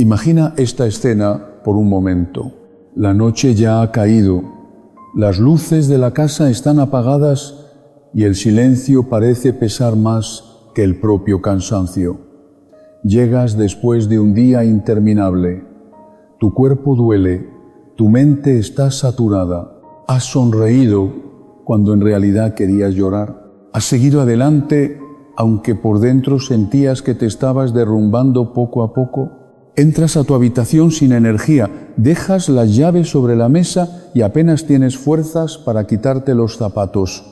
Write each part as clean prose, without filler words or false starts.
Imagina esta escena por un momento. La noche ya ha caído, las luces de la casa están apagadas y el silencio parece pesar más que el propio cansancio. Llegas después de un día interminable. Tu cuerpo duele, tu mente está saturada. Has sonreído cuando en realidad querías llorar. Has seguido adelante aunque por dentro sentías que te estabas derrumbando poco a poco. Entras a tu habitación sin energía, dejas las llaves sobre la mesa y apenas tienes fuerzas para quitarte los zapatos.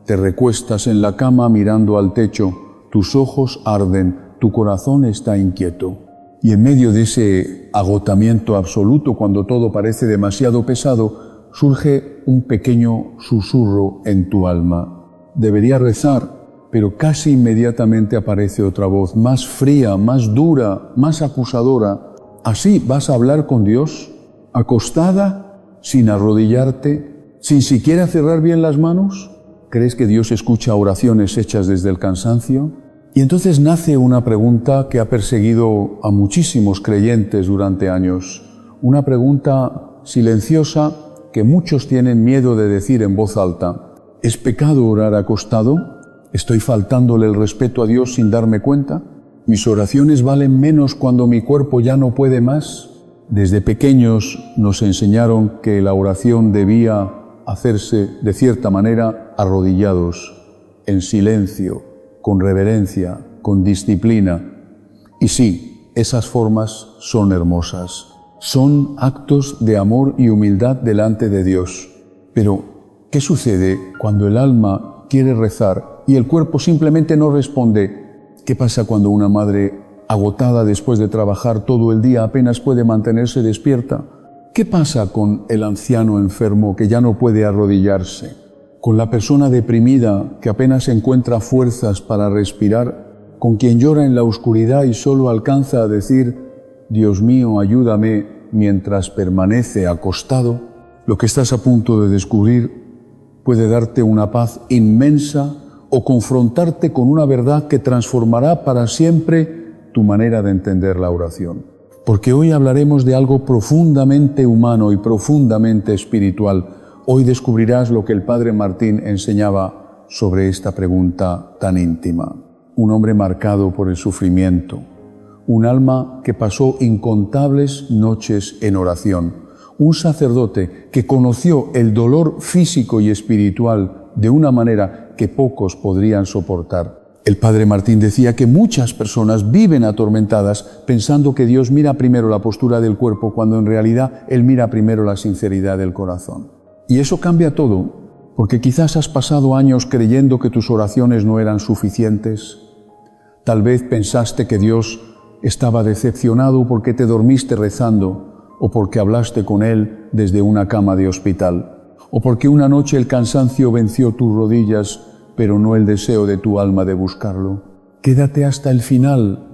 Te recuestas en la cama mirando al techo, tus ojos arden, tu corazón está inquieto. Y en medio de ese agotamiento absoluto, cuando todo parece demasiado pesado, surge un pequeño susurro en tu alma. Debería rezar, pero casi inmediatamente aparece otra voz, más fría, más dura, más acusadora. ¿Así vas a hablar con Dios? ¿Acostada? ¿Sin arrodillarte? ¿Sin siquiera cerrar bien las manos? ¿Crees que Dios escucha oraciones hechas desde el cansancio? Y entonces nace una pregunta que ha perseguido a muchísimos creyentes durante años. Una pregunta silenciosa que muchos tienen miedo de decir en voz alta. ¿Es pecado orar acostado? ¿Estoy faltándole el respeto a Dios sin darme cuenta? ¿Mis oraciones valen menos cuando mi cuerpo ya no puede más? Desde pequeños nos enseñaron que la oración debía hacerse de cierta manera arrodillados, en silencio, con reverencia, con disciplina. Y sí, esas formas son hermosas. Son actos de amor y humildad delante de Dios. Pero, ¿qué sucede cuando el alma quiere rezar y el cuerpo simplemente no responde? ¿Qué pasa cuando una madre agotada después de trabajar todo el día apenas puede mantenerse despierta? ¿Qué pasa con el anciano enfermo que ya no puede arrodillarse? ¿Con la persona deprimida que apenas encuentra fuerzas para respirar? ¿Con quien llora en la oscuridad y solo alcanza a decir, Dios mío, ayúdame, mientras permanece acostado? Lo que estás a punto de descubrir puede darte una paz inmensa o confrontarte con una verdad que transformará para siempre tu manera de entender la oración. Porque hoy hablaremos de algo profundamente humano y profundamente espiritual. Hoy descubrirás lo que el Padre Martín enseñaba sobre esta pregunta tan íntima. Un hombre marcado por el sufrimiento, un alma que pasó incontables noches en oración, un sacerdote que conoció el dolor físico y espiritual de una manera que pocos podrían soportar. El Padre Martín decía que muchas personas viven atormentadas pensando que Dios mira primero la postura del cuerpo cuando en realidad Él mira primero la sinceridad del corazón. Y eso cambia todo, porque quizás has pasado años creyendo que tus oraciones no eran suficientes. Tal vez pensaste que Dios estaba decepcionado porque te dormiste rezando o porque hablaste con Él desde una cama de hospital. O porque una noche el cansancio venció tus rodillas, pero no el deseo de tu alma de buscarlo. Quédate hasta el final,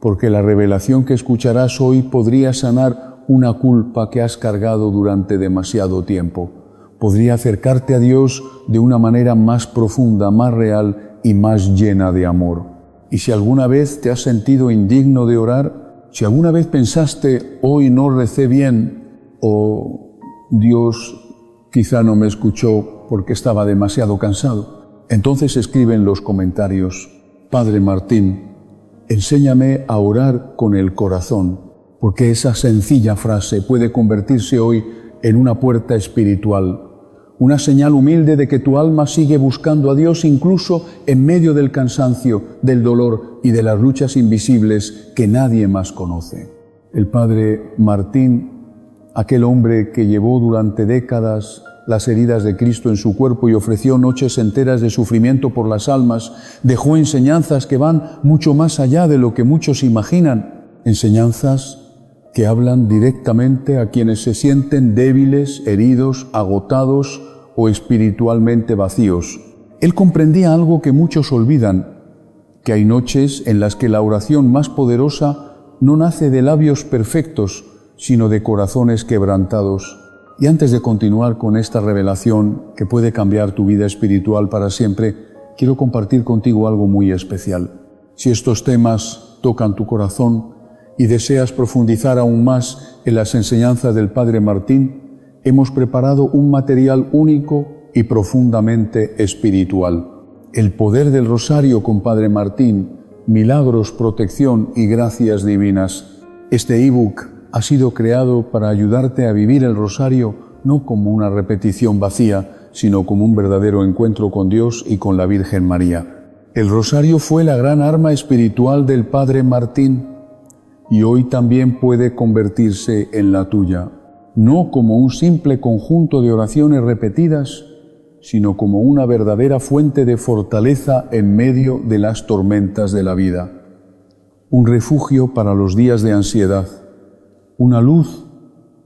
porque la revelación que escucharás hoy podría sanar una culpa que has cargado durante demasiado tiempo. Podría acercarte a Dios de una manera más profunda, más real y más llena de amor. Y si alguna vez te has sentido indigno de orar, si alguna vez pensaste, hoy no recé bien, o Dios quizá no me escuchó porque estaba demasiado cansado, entonces escribe en los comentarios, Padre Martín, enséñame a orar con el corazón, porque esa sencilla frase puede convertirse hoy en una puerta espiritual, una señal humilde de que tu alma sigue buscando a Dios incluso en medio del cansancio, del dolor y de las luchas invisibles que nadie más conoce. El Padre Martín, aquel hombre que llevó durante décadas las heridas de Cristo en su cuerpo y ofreció noches enteras de sufrimiento por las almas, dejó enseñanzas que van mucho más allá de lo que muchos imaginan, enseñanzas que hablan directamente a quienes se sienten débiles, heridos, agotados o espiritualmente vacíos. Él comprendía algo que muchos olvidan, que hay noches en las que la oración más poderosa no nace de labios perfectos, sino de corazones quebrantados. Y antes de continuar con esta revelación que puede cambiar tu vida espiritual para siempre, quiero compartir contigo algo muy especial. Si estos temas tocan tu corazón, y deseas profundizar aún más en las enseñanzas del Padre Martín, hemos preparado un material único y profundamente espiritual. El poder del Rosario con Padre Martín, milagros, protección y gracias divinas. Este ebook ha sido creado para ayudarte a vivir el Rosario no como una repetición vacía, sino como un verdadero encuentro con Dios y con la Virgen María. El Rosario fue la gran arma espiritual del Padre Martín y hoy también puede convertirse en la tuya, no como un simple conjunto de oraciones repetidas, sino como una verdadera fuente de fortaleza en medio de las tormentas de la vida. Un refugio para los días de ansiedad, una luz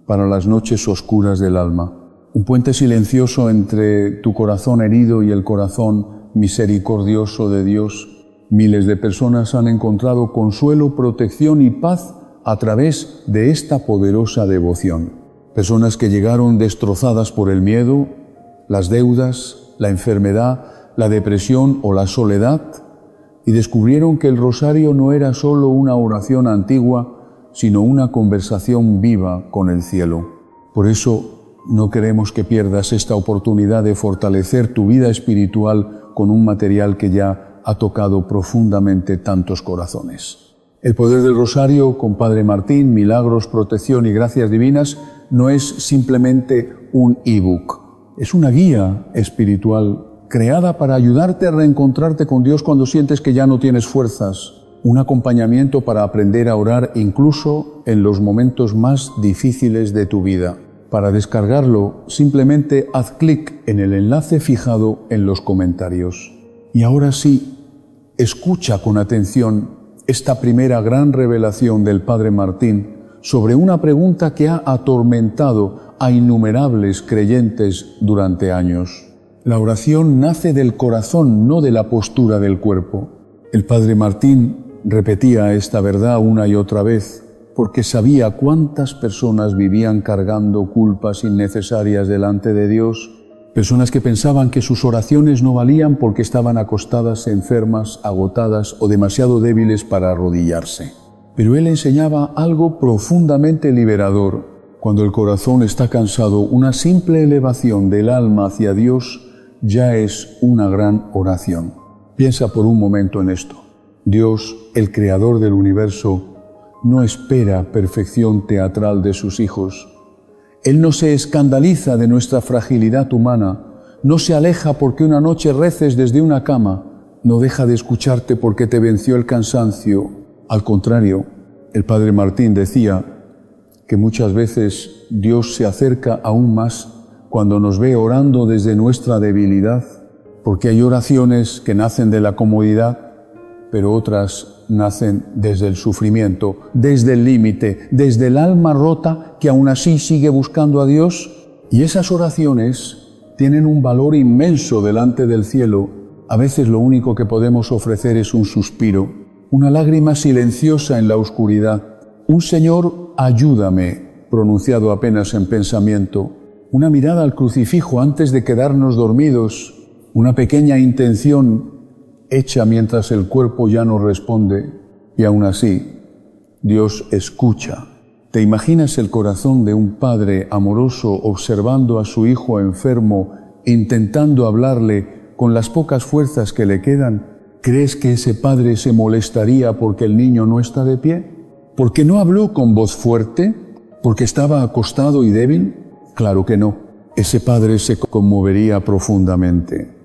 para las noches oscuras del alma, un puente silencioso entre tu corazón herido y el corazón misericordioso de Dios. Miles de personas han encontrado consuelo, protección y paz a través de esta poderosa devoción. Personas que llegaron destrozadas por el miedo, las deudas, la enfermedad, la depresión o la soledad, y descubrieron que el rosario no era solo una oración antigua, sino una conversación viva con el cielo. Por eso no queremos que pierdas esta oportunidad de fortalecer tu vida espiritual con un material que ya ha tocado profundamente tantos corazones. El poder del Rosario con Padre Martín, milagros, protección y gracias divinas, no es simplemente un ebook. Es una guía espiritual creada para ayudarte a reencontrarte con Dios cuando sientes que ya no tienes fuerzas. Un acompañamiento para aprender a orar incluso en los momentos más difíciles de tu vida. Para descargarlo, simplemente haz clic en el enlace fijado en los comentarios. Y ahora sí, escucha con atención esta primera gran revelación del Padre Martín sobre una pregunta que ha atormentado a innumerables creyentes durante años. La oración nace del corazón, no de la postura del cuerpo. El Padre Martín repetía esta verdad una y otra vez porque sabía cuántas personas vivían cargando culpas innecesarias delante de Dios. Personas que pensaban que sus oraciones no valían porque estaban acostadas, enfermas, agotadas o demasiado débiles para arrodillarse. Pero él enseñaba algo profundamente liberador. Cuando el corazón está cansado, una simple elevación del alma hacia Dios ya es una gran oración. Piensa por un momento en esto. Dios, el creador del universo, no espera perfección teatral de sus hijos. Él no se escandaliza de nuestra fragilidad humana, no se aleja porque una noche reces desde una cama, no deja de escucharte porque te venció el cansancio. Al contrario, el Padre Martín decía que muchas veces Dios se acerca aún más cuando nos ve orando desde nuestra debilidad, porque hay oraciones que nacen de la comodidad, pero otras nacen desde el sufrimiento, desde el límite, desde el alma rota que aún así sigue buscando a Dios. Y esas oraciones tienen un valor inmenso delante del cielo. A veces lo único que podemos ofrecer es un suspiro, una lágrima silenciosa en la oscuridad, un Señor, ayúdame, pronunciado apenas en pensamiento, una mirada al crucifijo antes de quedarnos dormidos, una pequeña intención hecha mientras el cuerpo ya no responde, y aún así, Dios escucha. ¿Te imaginas el corazón de un padre amoroso observando a su hijo enfermo, intentando hablarle con las pocas fuerzas que le quedan? ¿Crees que ese padre se molestaría porque el niño no está de pie? ¿Porque no habló con voz fuerte? ¿Porque estaba acostado y débil? Claro que no. Ese padre se conmovería profundamente.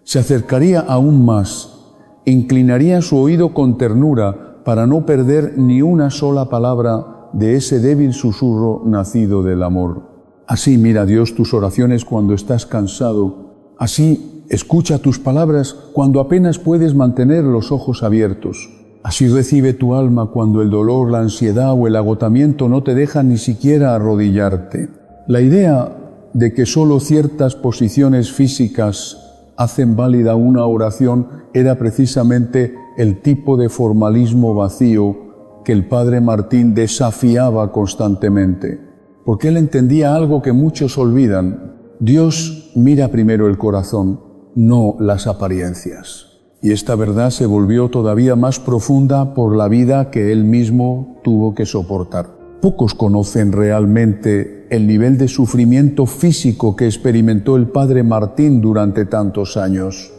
Se acercaría aún más, inclinaría su oído con ternura para no perder ni una sola palabra de ese débil susurro nacido del amor. Así mira Dios tus oraciones cuando estás cansado. Así escucha tus palabras cuando apenas puedes mantener los ojos abiertos. Así recibe tu alma cuando el dolor, la ansiedad o el agotamiento no te dejan ni siquiera arrodillarte. La idea de que solo ciertas posiciones físicas hacen válida una oración era precisamente el tipo de formalismo vacío que el Padre Martín desafiaba constantemente, porque él entendía algo que muchos olvidan. Dios mira primero el corazón, no las apariencias. Y esta verdad se volvió todavía más profunda por la vida que él mismo tuvo que soportar. Pocos conocen realmente el nivel de sufrimiento físico que experimentó el padre Martín durante tantos años.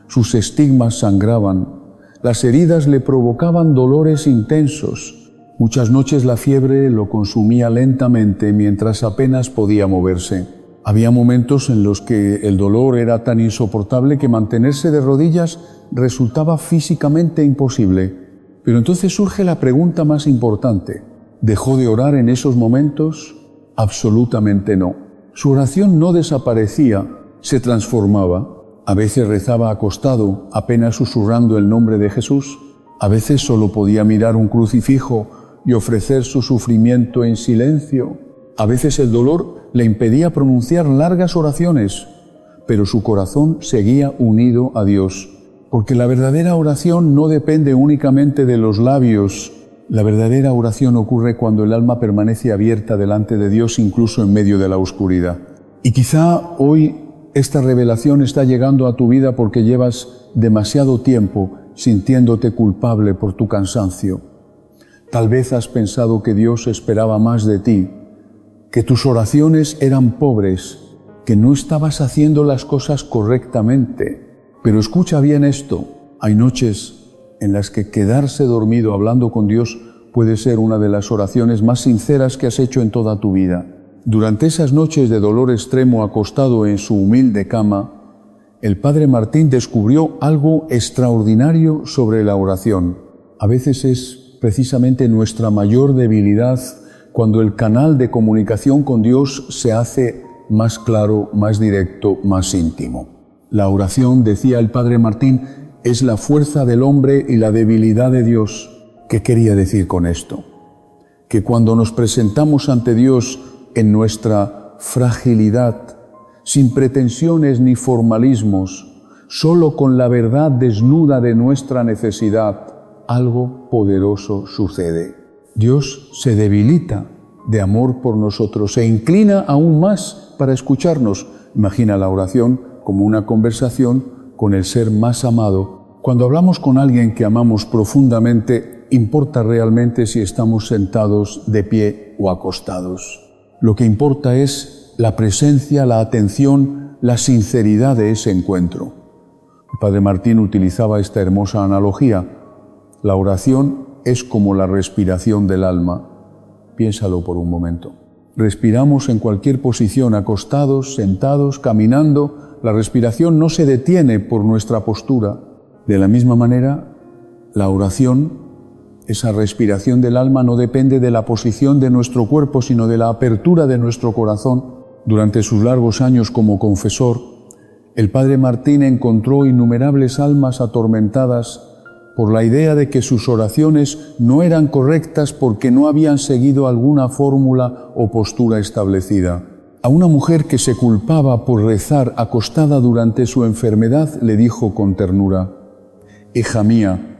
Sus estigmas sangraban, las heridas le provocaban dolores intensos. Muchas noches la fiebre lo consumía lentamente mientras apenas podía moverse. Había momentos en los que el dolor era tan insoportable que mantenerse de rodillas resultaba físicamente imposible. Pero entonces surge la pregunta más importante. ¿Dejó de orar en esos momentos? Absolutamente no. Su oración no desaparecía, se transformaba. A veces rezaba acostado, apenas susurrando el nombre de Jesús. A veces solo podía mirar un crucifijo y ofrecer su sufrimiento en silencio. A veces el dolor le impedía pronunciar largas oraciones, pero su corazón seguía unido a Dios. Porque la verdadera oración no depende únicamente de los labios. La verdadera oración ocurre cuando el alma permanece abierta delante de Dios, incluso en medio de la oscuridad. Y quizá hoy esta revelación está llegando a tu vida porque llevas demasiado tiempo sintiéndote culpable por tu cansancio. Tal vez has pensado que Dios esperaba más de ti, que tus oraciones eran pobres, que no estabas haciendo las cosas correctamente. Pero escucha bien esto, hay noches en las que quedarse dormido hablando con Dios puede ser una de las oraciones más sinceras que has hecho en toda tu vida. Durante esas noches de dolor extremo acostado en su humilde cama, el padre Martín descubrió algo extraordinario sobre la oración. A veces es precisamente nuestra mayor debilidad cuando el canal de comunicación con Dios se hace más claro, más directo, más íntimo. La oración, decía el padre Martín, es la fuerza del hombre y la debilidad de Dios. ¿Qué quería decir con esto? Que cuando nos presentamos ante Dios en nuestra fragilidad, sin pretensiones ni formalismos, solo con la verdad desnuda de nuestra necesidad, algo poderoso sucede. Dios se debilita de amor por nosotros, se inclina aún más para escucharnos. Imagina la oración como una conversación con el ser más amado. Cuando hablamos con alguien que amamos profundamente, importa realmente si estamos sentados de pie o acostados. Lo que importa es la presencia, la atención, la sinceridad de ese encuentro. El padre Martín utilizaba esta hermosa analogía. La oración es como la respiración del alma. Piénsalo por un momento. Respiramos en cualquier posición, acostados, sentados, caminando. La respiración no se detiene por nuestra postura. De la misma manera, la oración, esa respiración del alma, no depende de la posición de nuestro cuerpo, sino de la apertura de nuestro corazón. Durante sus largos años como confesor, el padre Martín encontró innumerables almas atormentadas por la idea de que sus oraciones no eran correctas porque no habían seguido alguna fórmula o postura establecida. A una mujer que se culpaba por rezar acostada durante su enfermedad, le dijo con ternura: «Hija mía,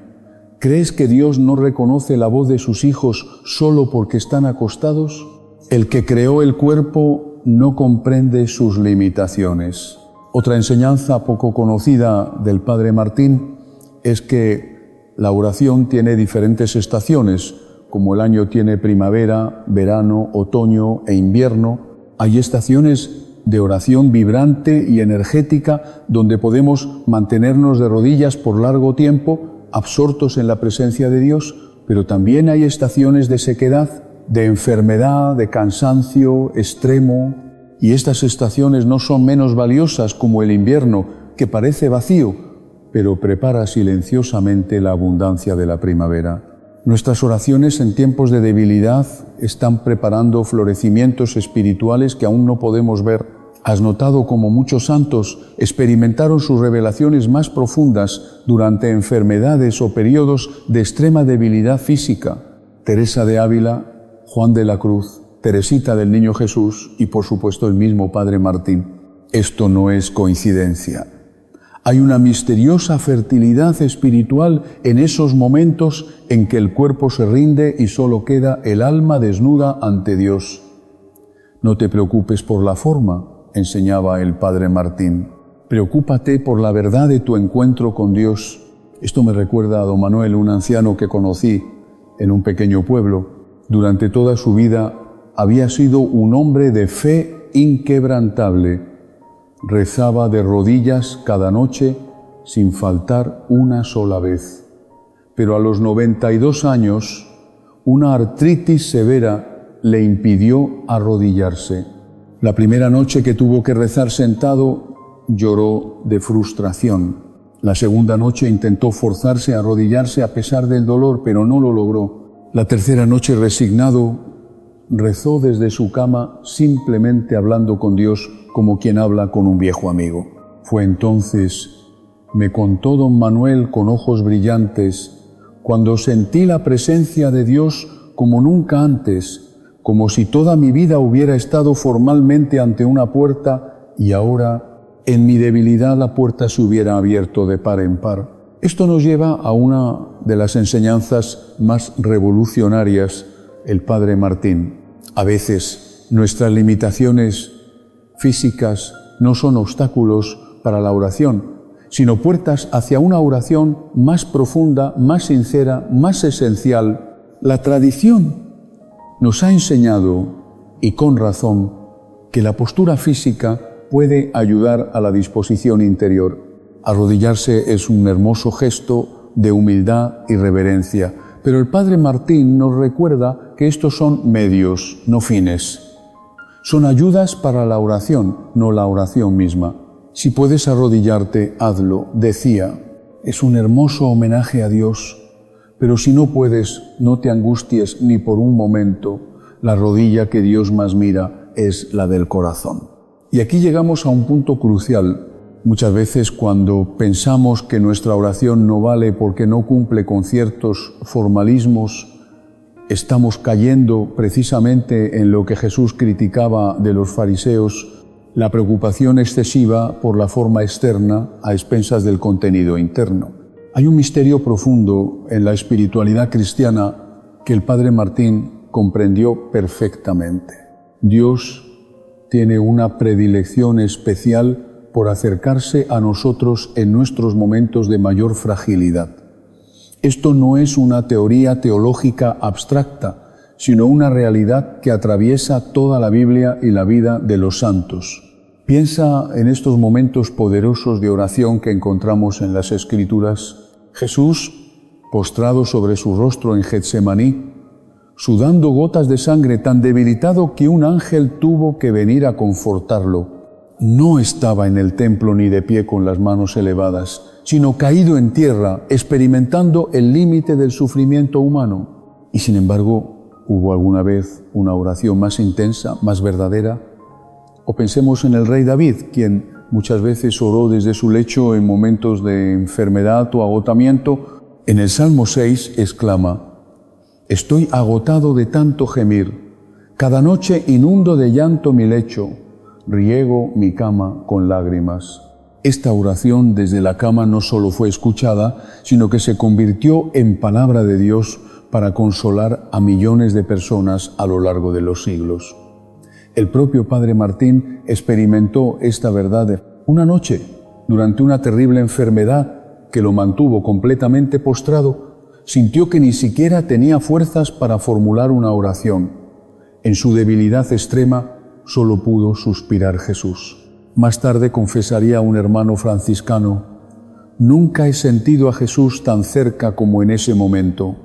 ¿crees que Dios no reconoce la voz de sus hijos solo porque están acostados? El que creó el cuerpo no comprende sus limitaciones». Otra enseñanza poco conocida del padre Martín es que la oración tiene diferentes estaciones, como el año tiene primavera, verano, otoño e invierno. Hay estaciones de oración vibrante y energética donde podemos mantenernos de rodillas por largo tiempo, absortos en la presencia de Dios, pero también hay estaciones de sequedad, de enfermedad, de cansancio extremo, y estas estaciones no son menos valiosas como el invierno, que parece vacío, pero prepara silenciosamente la abundancia de la primavera. Nuestras oraciones en tiempos de debilidad están preparando florecimientos espirituales que aún no podemos ver. ¿Has notado cómo muchos santos experimentaron sus revelaciones más profundas durante enfermedades o periodos de extrema debilidad física? Teresa de Ávila, Juan de la Cruz, Teresita del Niño Jesús y, por supuesto, el mismo Padre Martín. Esto no es coincidencia. Hay una misteriosa fertilidad espiritual en esos momentos en que el cuerpo se rinde y solo queda el alma desnuda ante Dios. No te preocupes por la forma, enseñaba el padre Martín. preocúpate por la verdad de tu encuentro con Dios. Esto me recuerda a don Manuel, un anciano que conocí en un pequeño pueblo. Durante toda su vida había sido un hombre de fe inquebrantable. Rezaba de rodillas cada noche sin faltar una sola vez. Pero a los 92 años, una artritis severa le impidió arrodillarse. La primera noche que tuvo que rezar sentado, lloró de frustración. La segunda noche intentó forzarse a arrodillarse a pesar del dolor, pero no lo logró. La tercera noche, resignado, rezó desde su cama, simplemente hablando con Dios como quien habla con un viejo amigo. Fue entonces, me contó don Manuel con ojos brillantes, cuando sentí la presencia de Dios como nunca antes, como si toda mi vida hubiera estado formalmente ante una puerta y ahora, en mi debilidad, la puerta se hubiera abierto de par en par. Esto nos lleva a una de las enseñanzas más revolucionarias, el Padre Martín. A veces nuestras limitaciones físicas no son obstáculos para la oración, sino puertas hacia una oración más profunda, más sincera, más esencial. La tradición nos ha enseñado, y con razón, que la postura física puede ayudar a la disposición interior. Arrodillarse es un hermoso gesto de humildad y reverencia, pero el Padre Martín nos recuerda que estos son medios, no fines. Son ayudas para la oración, no la oración misma. Si puedes arrodillarte, hazlo, decía. Es un hermoso homenaje a Dios, pero si no puedes, no te angusties ni por un momento. La rodilla que Dios más mira es la del corazón. Y aquí llegamos a un punto crucial. Muchas veces cuando pensamos que nuestra oración no vale porque no cumple con ciertos formalismos, estamos cayendo precisamente en lo que Jesús criticaba de los fariseos, la preocupación excesiva por la forma externa a expensas del contenido interno. Hay un misterio profundo en la espiritualidad cristiana que el Padre Martín comprendió perfectamente. Dios tiene una predilección especial por acercarse a nosotros en nuestros momentos de mayor fragilidad. Esto no es una teoría teológica abstracta, sino una realidad que atraviesa toda la Biblia y la vida de los santos. Piensa en estos momentos poderosos de oración que encontramos en las Escrituras. Jesús, postrado sobre su rostro en Getsemaní, sudando gotas de sangre, tan debilitado que un ángel tuvo que venir a confortarlo. No estaba en el templo ni de pie con las manos elevadas, sino caído en tierra, experimentando el límite del sufrimiento humano. Y sin embargo, ¿hubo alguna vez una oración más intensa, más verdadera? O pensemos en el rey David, quien muchas veces oró desde su lecho en momentos de enfermedad o agotamiento. En el Salmo 6 exclama: «Estoy agotado de tanto gemir. Cada noche inundo de llanto mi lecho. Riego mi cama con lágrimas». Esta oración desde la cama no solo fue escuchada, sino que se convirtió en palabra de Dios para consolar a millones de personas a lo largo de los siglos. El propio Padre Martín experimentó esta verdad una noche, durante una terrible enfermedad que lo mantuvo completamente postrado. Sintió que ni siquiera tenía fuerzas para formular una oración. En su debilidad extrema, solo pudo suspirar Jesús. Más tarde confesaría a un hermano franciscano: «Nunca he sentido a Jesús tan cerca como en ese momento.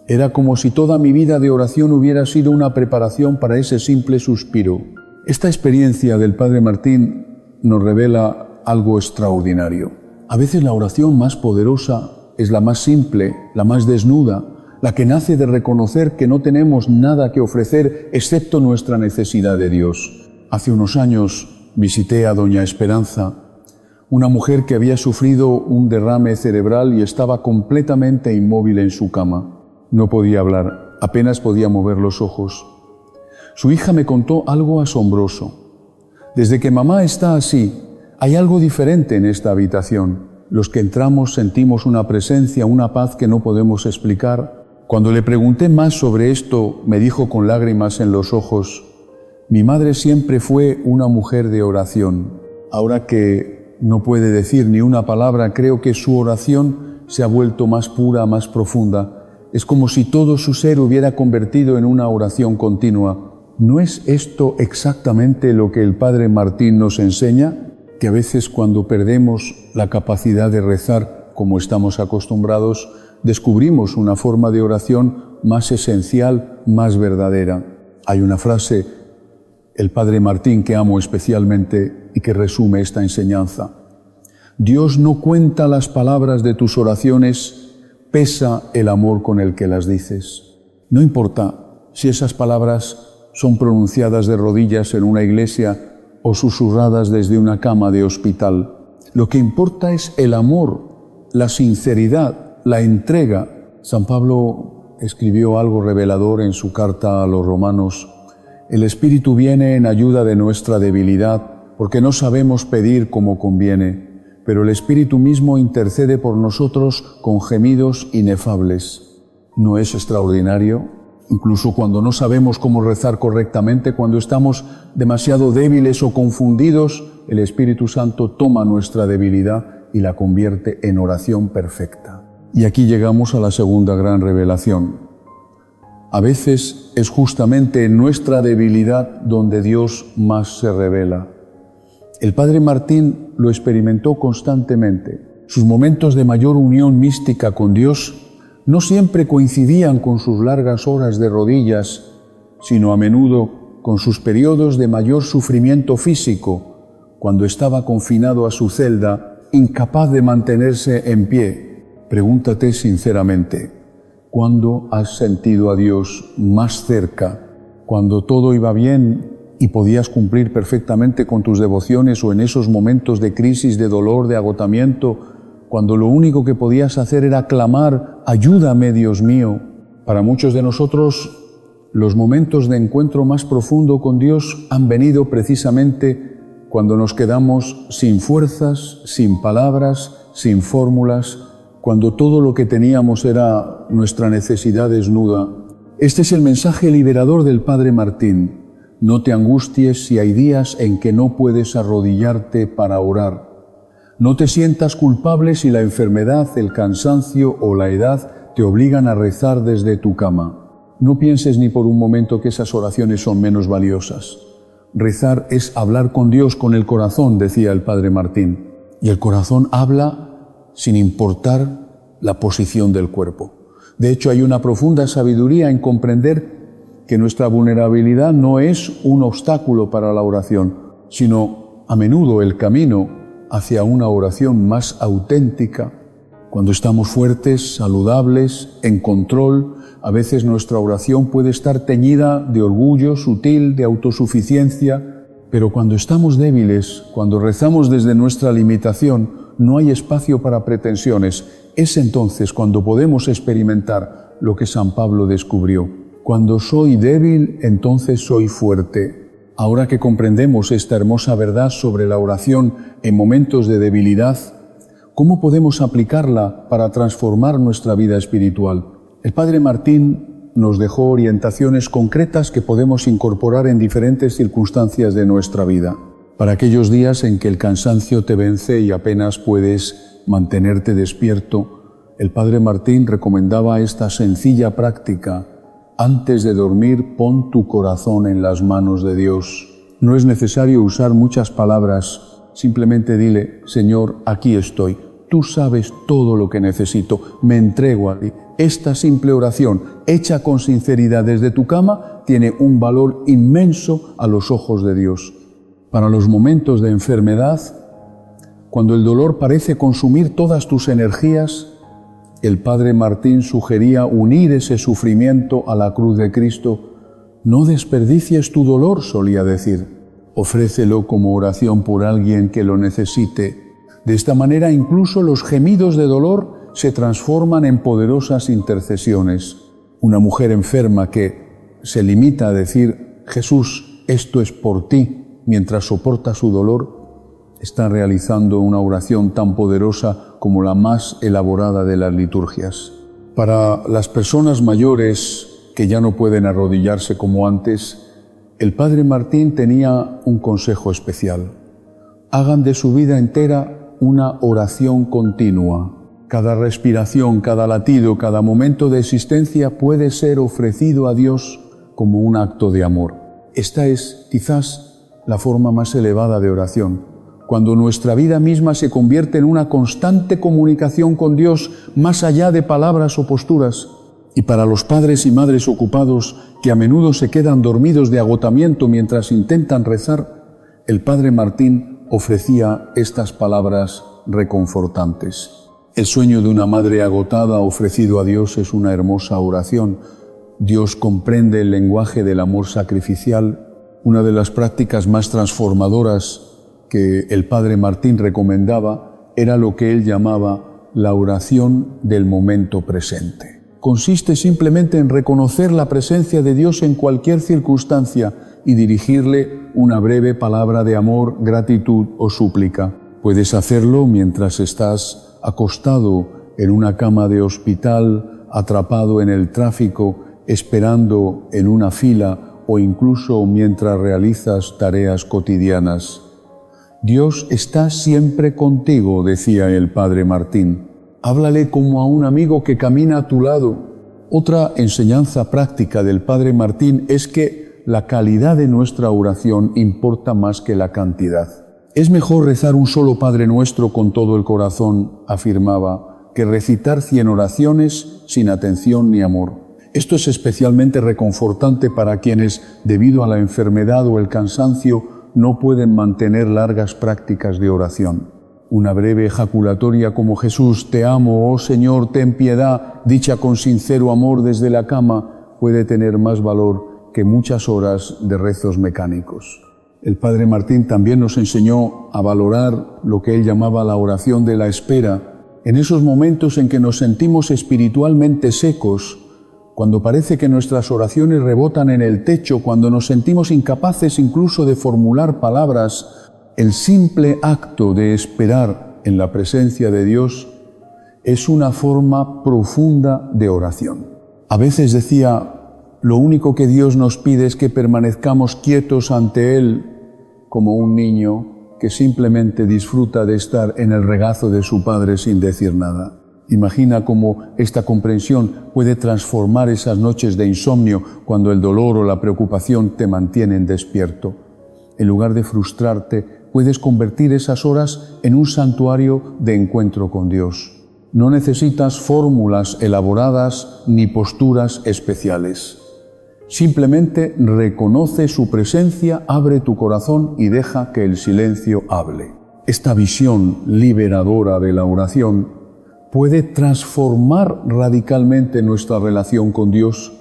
Era como si toda mi vida de oración hubiera sido una preparación para ese simple suspiro». Esta experiencia del Padre Martín nos revela algo extraordinario. A veces la oración más poderosa es la más simple, la más desnuda, la que nace de reconocer que no tenemos nada que ofrecer excepto nuestra necesidad de Dios. Hace unos años visité a doña Esperanza, una mujer que había sufrido un derrame cerebral y estaba completamente inmóvil en su cama. No podía hablar, apenas podía mover los ojos. Su hija me contó algo asombroso. «Desde que mamá está así, hay algo diferente en esta habitación. Los que entramos sentimos una presencia, una paz que no podemos explicar». Cuando le pregunté más sobre esto, me dijo con lágrimas en los ojos: «Mi madre siempre fue una mujer de oración. Ahora que no puede decir ni una palabra, creo que su oración se ha vuelto más pura, más profunda. Es como si todo su ser hubiera convertido en una oración continua. ¿No es esto exactamente lo que el Padre Martín nos enseña? Que a veces cuando perdemos la capacidad de rezar como estamos acostumbrados, descubrimos una forma de oración más esencial, más verdadera. Hay una frase, el Padre Martín, que amo especialmente y que resume esta enseñanza. Dios no cuenta las palabras de tus oraciones, pesa el amor con el que las dices. No importa si esas palabras son pronunciadas de rodillas en una iglesia o susurradas desde una cama de hospital. Lo que importa es el amor, la sinceridad, la entrega. San Pablo escribió algo revelador en su carta a los romanos. El Espíritu viene en ayuda de nuestra debilidad, porque no sabemos pedir como conviene, pero el Espíritu mismo intercede por nosotros con gemidos inefables. ¿No es extraordinario? Incluso cuando no sabemos cómo rezar correctamente, cuando estamos demasiado débiles o confundidos, el Espíritu Santo toma nuestra debilidad y la convierte en oración perfecta. Y aquí llegamos a la segunda gran revelación. A veces es justamente en nuestra debilidad donde Dios más se revela. El Padre Martín lo experimentó constantemente. Sus momentos de mayor unión mística con Dios no siempre coincidían con sus largas horas de rodillas, sino a menudo con sus periodos de mayor sufrimiento físico, cuando estaba confinado a su celda, incapaz de mantenerse en pie. Pregúntate sinceramente, ¿cuándo has sentido a Dios más cerca? ¿Cuando todo iba bien y podías cumplir perfectamente con tus devociones, o en esos momentos de crisis, de dolor, de agotamiento, cuando lo único que podías hacer era clamar, ayúdame, Dios mío? Para muchos de nosotros, los momentos de encuentro más profundo con Dios han venido precisamente cuando nos quedamos sin fuerzas, sin palabras, sin fórmulas, cuando todo lo que teníamos era nuestra necesidad desnuda. Este es el mensaje liberador del Padre Martín. No te angusties si hay días en que no puedes arrodillarte para orar. No te sientas culpable si la enfermedad, el cansancio o la edad te obligan a rezar desde tu cama. No pienses ni por un momento que esas oraciones son menos valiosas. Rezar es hablar con Dios con el corazón, decía el Padre Martín. Y el corazón habla sin importar la posición del cuerpo. De hecho, hay una profunda sabiduría en comprender que nuestra vulnerabilidad no es un obstáculo para la oración, sino a menudo el camino hacia una oración más auténtica. Cuando estamos fuertes, saludables, en control, a veces nuestra oración puede estar teñida de orgullo sutil, de autosuficiencia, pero cuando estamos débiles, cuando rezamos desde nuestra limitación, no hay espacio para pretensiones. Es entonces cuando podemos experimentar lo que San Pablo descubrió. Cuando soy débil, entonces soy fuerte. Ahora que comprendemos esta hermosa verdad sobre la oración en momentos de debilidad, ¿cómo podemos aplicarla para transformar nuestra vida espiritual? El Padre Martín nos dejó orientaciones concretas que podemos incorporar en diferentes circunstancias de nuestra vida. Para aquellos días en que el cansancio te vence y apenas puedes mantenerte despierto, el Padre Martín recomendaba esta sencilla práctica. Antes de dormir, pon tu corazón en las manos de Dios. No es necesario usar muchas palabras, simplemente dile, Señor, aquí estoy. Tú sabes todo lo que necesito, me entrego a ti. Esta simple oración, hecha con sinceridad desde tu cama, tiene un valor inmenso a los ojos de Dios. Para los momentos de enfermedad, cuando el dolor parece consumir todas tus energías, el Padre Martín sugería unir ese sufrimiento a la cruz de Cristo. No desperdicies tu dolor, solía decir. Ofrécelo como oración por alguien que lo necesite. De esta manera, incluso los gemidos de dolor se transforman en poderosas intercesiones. Una mujer enferma que se limita a decir, Jesús, esto es por ti, mientras soporta su dolor, está realizando una oración tan poderosa como la más elaborada de las liturgias. Para las personas mayores que ya no pueden arrodillarse como antes, el Padre Martín tenía un consejo especial. hagan de su vida entera una oración continua. Cada respiración, cada latido, cada momento de existencia puede ser ofrecido a Dios como un acto de amor. Esta es quizás la forma más elevada de oración, cuando nuestra vida misma se convierte en una constante comunicación con Dios más allá de palabras o posturas. Y para los padres y madres ocupados que a menudo se quedan dormidos de agotamiento mientras intentan rezar, el Padre Martín ofrecía estas palabras reconfortantes. El sueño de una madre agotada ofrecido a Dios es una hermosa oración. Dios comprende el lenguaje del amor sacrificial. Una de las prácticas más transformadoras que el Padre Martín recomendaba era lo que él llamaba la oración del momento presente. Consiste simplemente en reconocer la presencia de Dios en cualquier circunstancia y dirigirle una breve palabra de amor, gratitud o súplica. Puedes hacerlo mientras estás acostado en una cama de hospital, atrapado en el tráfico, esperando en una fila o incluso mientras realizas tareas cotidianas. Dios está siempre contigo, decía el Padre Martín. Háblale como a un amigo que camina a tu lado. Otra enseñanza práctica del Padre Martín es que la calidad de nuestra oración importa más que la cantidad. Es mejor rezar un solo Padre Nuestro con todo el corazón, afirmaba, que recitar 100 oraciones sin atención ni amor. Esto es especialmente reconfortante para quienes, debido a la enfermedad o el cansancio, no pueden mantener largas prácticas de oración. Una breve ejaculatoria como Jesús, te amo, oh Señor, ten piedad, dicha con sincero amor desde la cama, puede tener más valor que muchas horas de rezos mecánicos. El Padre Martín también nos enseñó a valorar lo que él llamaba la oración de la espera. En esos momentos en que nos sentimos espiritualmente secos, cuando parece que nuestras oraciones rebotan en el techo, cuando nos sentimos incapaces incluso de formular palabras, el simple acto de esperar en la presencia de Dios es una forma profunda de oración. A veces decía, lo único que Dios nos pide es que permanezcamos quietos ante Él, como un niño que simplemente disfruta de estar en el regazo de su padre sin decir nada. Imagina cómo esta comprensión puede transformar esas noches de insomnio cuando el dolor o la preocupación te mantienen despierto. En lugar de frustrarte, puedes convertir esas horas en un santuario de encuentro con Dios. No necesitas fórmulas elaboradas ni posturas especiales. Simplemente reconoce su presencia, abre tu corazón y deja que el silencio hable. Esta visión liberadora de la oración puede transformar radicalmente nuestra relación con Dios,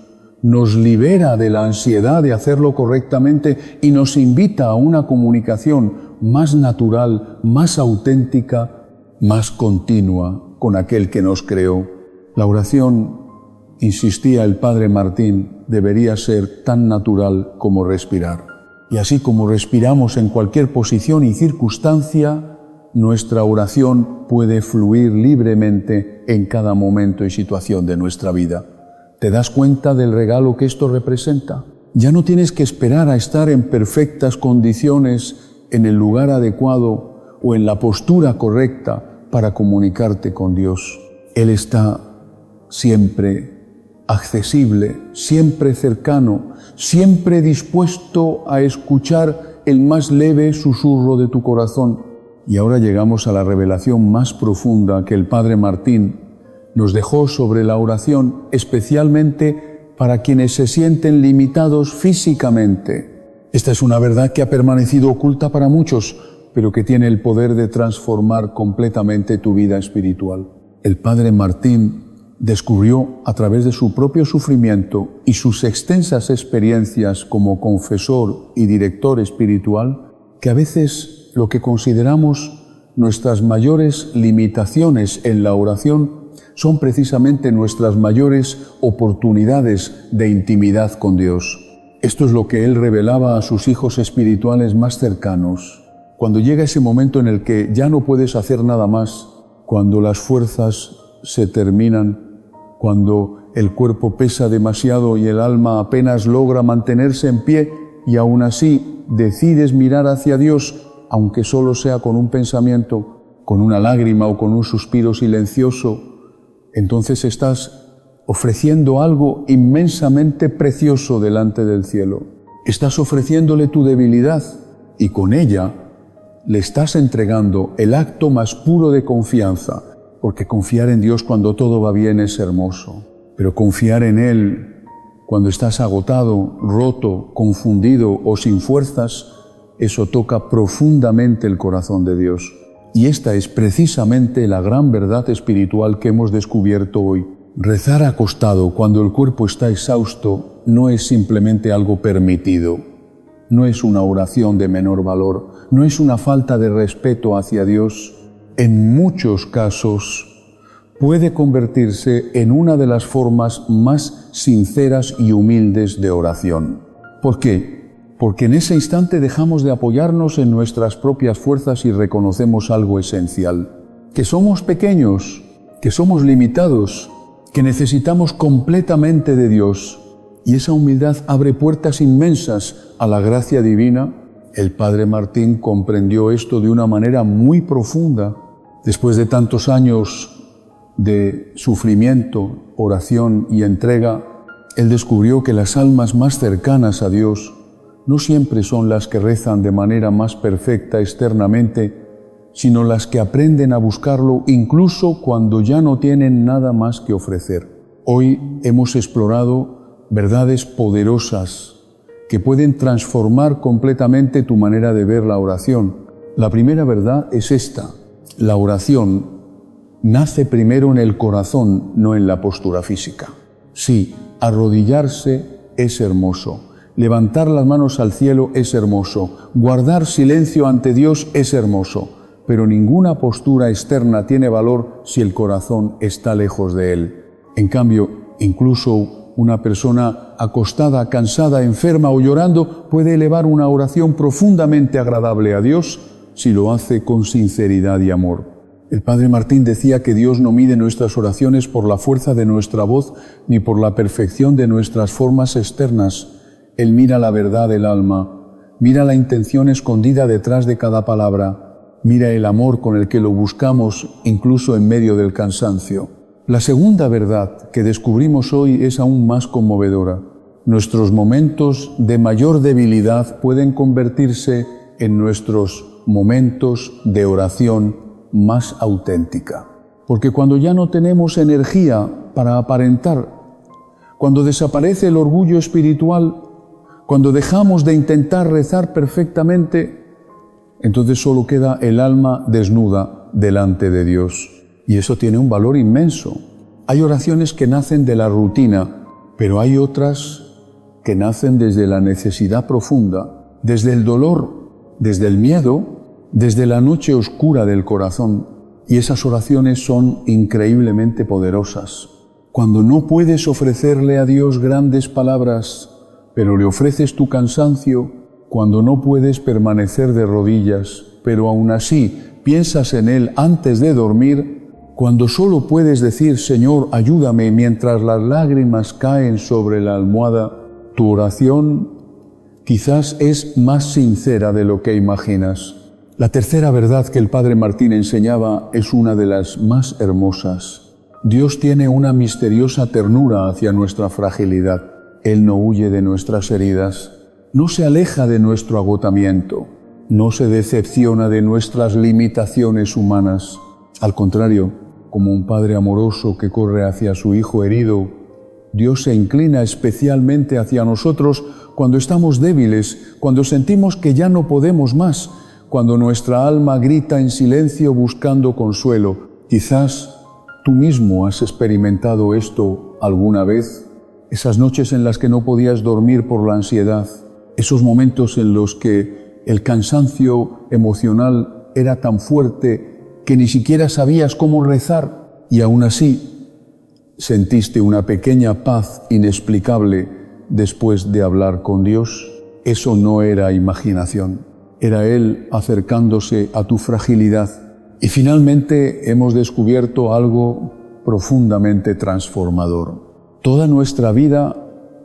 nos libera de la ansiedad de hacerlo correctamente y nos invita a una comunicación más natural, más auténtica, más continua con aquel que nos creó. La oración, insistía el Padre Martín, debería ser tan natural como respirar. Y así como respiramos en cualquier posición y circunstancia, nuestra oración puede fluir libremente en cada momento y situación de nuestra vida. ¿Te das cuenta del regalo que esto representa? Ya no tienes que esperar a estar en perfectas condiciones, en el lugar adecuado o en la postura correcta para comunicarte con Dios. Él está siempre accesible, siempre cercano, siempre dispuesto a escuchar el más leve susurro de tu corazón. Y ahora llegamos a la revelación más profunda que el Padre Martín nos dejó sobre la oración, especialmente para quienes se sienten limitados físicamente. Esta es una verdad que ha permanecido oculta para muchos, pero que tiene el poder de transformar completamente tu vida espiritual. El Padre Martín descubrió a través de su propio sufrimiento y sus extensas experiencias como confesor y director espiritual que a veces lo que consideramos nuestras mayores limitaciones en la oración son precisamente nuestras mayores oportunidades de intimidad con Dios. Esto es lo que él revelaba a sus hijos espirituales más cercanos. Cuando llega ese momento en el que ya no puedes hacer nada más, cuando las fuerzas se terminan, cuando el cuerpo pesa demasiado y el alma apenas logra mantenerse en pie y aún así decides mirar hacia Dios, aunque solo sea con un pensamiento, con una lágrima o con un suspiro silencioso, entonces estás ofreciendo algo inmensamente precioso delante del cielo. Estás ofreciéndole tu debilidad y con ella le estás entregando el acto más puro de confianza, porque confiar en Dios cuando todo va bien es hermoso, pero confiar en Él cuando estás agotado, roto, confundido o sin fuerzas, eso toca profundamente el corazón de Dios. Y esta es precisamente la gran verdad espiritual que hemos descubierto hoy. Rezar acostado cuando el cuerpo está exhausto no es simplemente algo permitido, no es una oración de menor valor, no es una falta de respeto hacia Dios. En muchos casos puede convertirse en una de las formas más sinceras y humildes de oración. ¿Por qué? Porque en ese instante dejamos de apoyarnos en nuestras propias fuerzas y reconocemos algo esencial, que somos pequeños, que somos limitados, que necesitamos completamente de Dios. Y esa humildad abre puertas inmensas a la gracia divina. El Padre Martín comprendió esto de una manera muy profunda. Después de tantos años de sufrimiento, oración y entrega, él descubrió que las almas más cercanas a Dios no siempre son las que rezan de manera más perfecta externamente, sino las que aprenden a buscarlo incluso cuando ya no tienen nada más que ofrecer. Hoy hemos explorado verdades poderosas que pueden transformar completamente tu manera de ver la oración. La primera verdad es esta: la oración nace primero en el corazón, no en la postura física. Sí, arrodillarse es hermoso, levantar las manos al cielo es hermoso, guardar silencio ante Dios es hermoso, pero ninguna postura externa tiene valor si el corazón está lejos de Él. En cambio, incluso una persona acostada, cansada, enferma o llorando puede elevar una oración profundamente agradable a Dios si lo hace con sinceridad y amor. El Padre Martín decía que Dios no mide nuestras oraciones por la fuerza de nuestra voz ni por la perfección de nuestras formas externas. Él mira la verdad del alma, mira la intención escondida detrás de cada palabra, mira el amor con el que lo buscamos incluso en medio del cansancio. La segunda verdad que descubrimos hoy es aún más conmovedora. Nuestros momentos de mayor debilidad pueden convertirse en nuestros momentos de oración más auténtica. Porque cuando ya no tenemos energía para aparentar, cuando desaparece el orgullo espiritual, cuando dejamos de intentar rezar perfectamente, entonces solo queda el alma desnuda delante de Dios. Y eso tiene un valor inmenso. Hay oraciones que nacen de la rutina, pero hay otras que nacen desde la necesidad profunda, desde el dolor, desde el miedo, desde la noche oscura del corazón. Y esas oraciones son increíblemente poderosas. Cuando no puedes ofrecerle a Dios grandes palabras, pero le ofreces tu cansancio, cuando no puedes permanecer de rodillas, pero aún así piensas en Él antes de dormir, cuando solo puedes decir, Señor, ayúdame, mientras las lágrimas caen sobre la almohada, tu oración quizás es más sincera de lo que imaginas. La tercera verdad que el Padre Martín enseñaba es una de las más hermosas. Dios tiene una misteriosa ternura hacia nuestra fragilidad. Él no huye de nuestras heridas, no se aleja de nuestro agotamiento, no se decepciona de nuestras limitaciones humanas. Al contrario, como un padre amoroso que corre hacia su hijo herido, Dios se inclina especialmente hacia nosotros cuando estamos débiles, cuando sentimos que ya no podemos más, cuando nuestra alma grita en silencio buscando consuelo. Quizás tú mismo has experimentado esto alguna vez. Esas noches en las que no podías dormir por la ansiedad, esos momentos en los que el cansancio emocional era tan fuerte que ni siquiera sabías cómo rezar y aún así sentiste una pequeña paz inexplicable después de hablar con Dios. Eso no era imaginación. Era Él acercándose a tu fragilidad. Y finalmente hemos descubierto algo profundamente transformador. Toda nuestra vida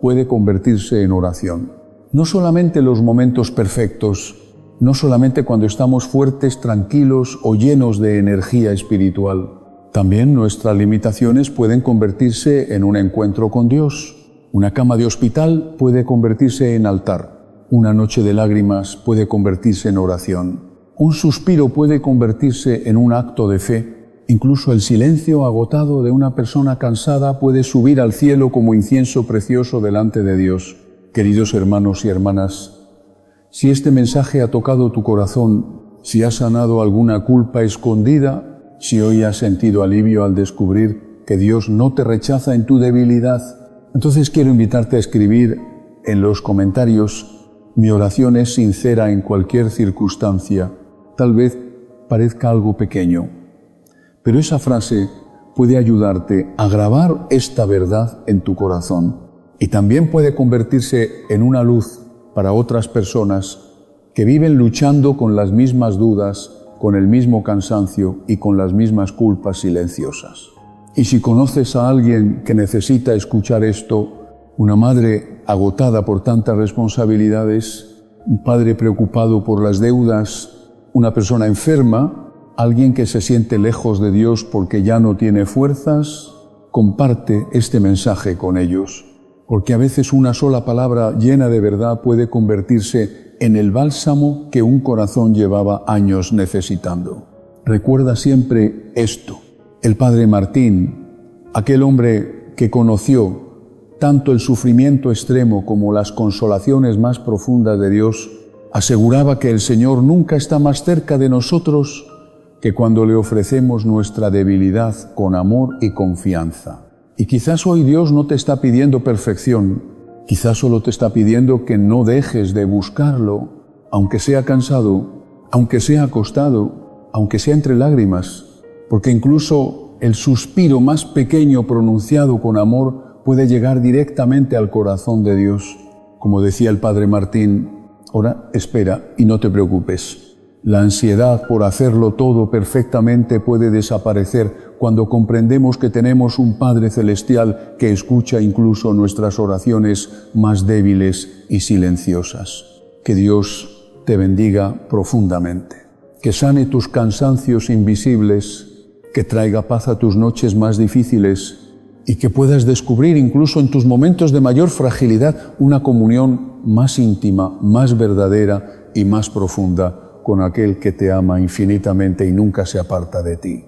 puede convertirse en oración. No solamente los momentos perfectos, no solamente cuando estamos fuertes, tranquilos o llenos de energía espiritual. También nuestras limitaciones pueden convertirse en un encuentro con Dios. Una cama de hospital puede convertirse en altar. Una noche de lágrimas puede convertirse en oración. Un suspiro puede convertirse en un acto de fe. Incluso el silencio agotado de una persona cansada puede subir al cielo como incienso precioso delante de Dios. Queridos hermanos y hermanas, si este mensaje ha tocado tu corazón, si has sanado alguna culpa escondida, si hoy has sentido alivio al descubrir que Dios no te rechaza en tu debilidad, entonces quiero invitarte a escribir en los comentarios: mi oración es sincera en cualquier circunstancia. Tal vez parezca algo pequeño, pero esa frase puede ayudarte a grabar esta verdad en tu corazón y también puede convertirse en una luz para otras personas que viven luchando con las mismas dudas, con el mismo cansancio y con las mismas culpas silenciosas. Y si conoces a alguien que necesita escuchar esto, una madre agotada por tantas responsabilidades, un padre preocupado por las deudas, una persona enferma, alguien que se siente lejos de Dios porque ya no tiene fuerzas, comparte este mensaje con ellos. Porque a veces una sola palabra llena de verdad puede convertirse en el bálsamo que un corazón llevaba años necesitando. Recuerda siempre esto: el padre Martín, aquel hombre que conoció tanto el sufrimiento extremo como las consolaciones más profundas de Dios, aseguraba que el Señor nunca está más cerca de nosotros que cuando le ofrecemos nuestra debilidad con amor y confianza. Y quizás hoy Dios no te está pidiendo perfección, quizás solo te está pidiendo que no dejes de buscarlo, aunque sea cansado, aunque sea acostado, aunque sea entre lágrimas, porque incluso el suspiro más pequeño pronunciado con amor puede llegar directamente al corazón de Dios. Como decía el padre Martín, ahora espera y no te preocupes. La ansiedad por hacerlo todo perfectamente puede desaparecer cuando comprendemos que tenemos un Padre Celestial que escucha incluso nuestras oraciones más débiles y silenciosas. Que Dios te bendiga profundamente, que sane tus cansancios invisibles, que traiga paz a tus noches más difíciles y que puedas descubrir incluso en tus momentos de mayor fragilidad una comunión más íntima, más verdadera y más profunda con aquel que te ama infinitamente y nunca se aparta de ti.